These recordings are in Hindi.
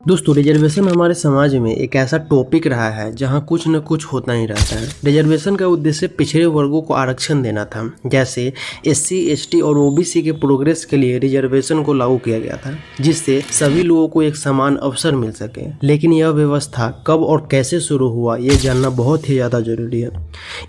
दोस्तों, रिजर्वेशन हमारे समाज में एक ऐसा टॉपिक रहा है जहां कुछ न कुछ होता ही रहता है। रिजर्वेशन का उद्देश्य पिछड़े वर्गों को आरक्षण देना था। जैसे एससी, एसटी और ओबीसी के प्रोग्रेस के लिए रिजर्वेशन को लागू किया गया था, जिससे सभी लोगों को एक समान अवसर मिल सके। लेकिन यह व्यवस्था कब और कैसे शुरू हुआ, ये जानना बहुत ही ज़्यादा जरूरी है।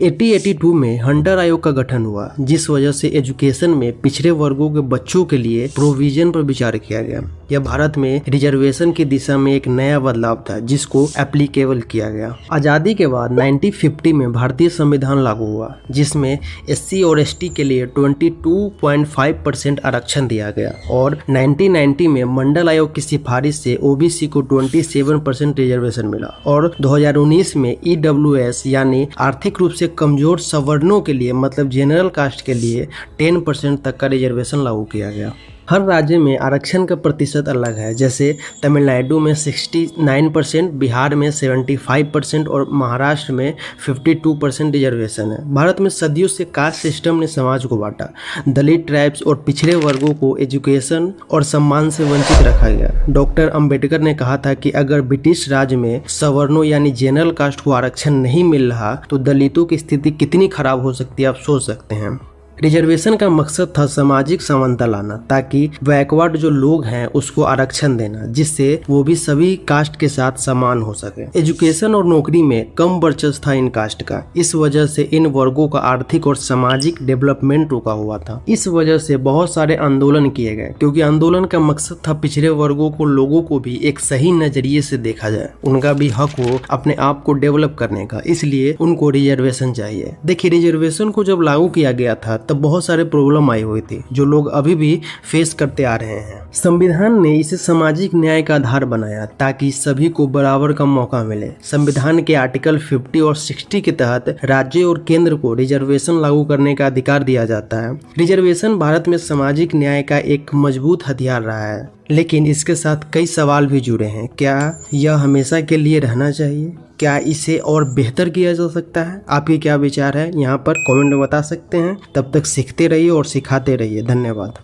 1882 में हंटर आयोग का गठन हुआ, जिस वजह से एजुकेशन में पिछड़े वर्गों के बच्चों के लिए प्रोविजन पर विचार किया गया। यह भारत में रिजर्वेशन की दिशा में एक नया बदलाव था, जिसको एप्लीकेबल किया गया। आज़ादी के बाद 1950 में भारतीय संविधान लागू हुआ, जिसमें एससी और एसटी के लिए 22.5% आरक्षण दिया गया और 1990 में मंडल आयोग की सिफारिश से ओबीसी को 27% रिजर्वेशन मिला और 2019 में ईडब्ल्यूएस यानी आर्थिक रूप से कमजोर सवर्णों के लिए मतलब जनरल कास्ट के लिए 10% तक का रिजर्वेशन लागू किया गया। हर राज्य में आरक्षण का प्रतिशत अलग है। जैसे तमिलनाडु में 69%, बिहार में 75% और महाराष्ट्र में 52% रिजर्वेशन है। भारत में सदियों से कास्ट सिस्टम ने समाज को बांटा। दलित, ट्राइब्स और पिछड़े वर्गों को एजुकेशन और सम्मान से वंचित रखा गया। डॉक्टर अंबेडकर ने कहा था कि अगर ब्रिटिश राज में सवर्णों यानी जनरल कास्ट को आरक्षण नहीं मिल रहा तो दलितों की स्थिति कितनी खराब हो सकती है, आप सोच सकते हैं। रिजर्वेशन का मकसद था सामाजिक समानता लाना, ताकि बैकवर्ड जो लोग हैं उसको आरक्षण देना, जिससे वो भी सभी कास्ट के साथ समान हो सके। एजुकेशन और नौकरी में कम वर्चस्व था इन कास्ट का। इस वजह से इन वर्गों का आर्थिक और सामाजिक डेवलपमेंट रुका हुआ था। इस वजह से बहुत सारे आंदोलन किए गए, क्योंकि आंदोलन का मकसद था पिछड़े वर्गों को, लोगों को भी एक सही नजरिए से देखा जाए, उनका भी हक हो अपने आप को डेवलप करने का, इसलिए उनको रिजर्वेशन चाहिए। देखिए, रिजर्वेशन को जब लागू किया गया था तब बहुत सारे प्रॉब्लम आई हुई थी, जो लोग अभी भी फेस करते आ रहे हैं। संविधान ने इसे सामाजिक न्याय का आधार बनाया, ताकि सभी को बराबर का मौका मिले। संविधान के आर्टिकल 50 और 60 के तहत राज्य और केंद्र को रिजर्वेशन लागू करने का अधिकार दिया जाता है। रिजर्वेशन भारत में सामाजिक न्याय का एक मजबूत हथियार रहा है, लेकिन इसके साथ कई सवाल भी जुड़े हैं। क्या यह हमेशा के लिए रहना चाहिए? क्या इसे और बेहतर किया जा सकता है? आपके क्या विचार है, यहाँ पर कमेंट में बता सकते हैं। तब तक सीखते रहिए और सिखाते रहिए। धन्यवाद।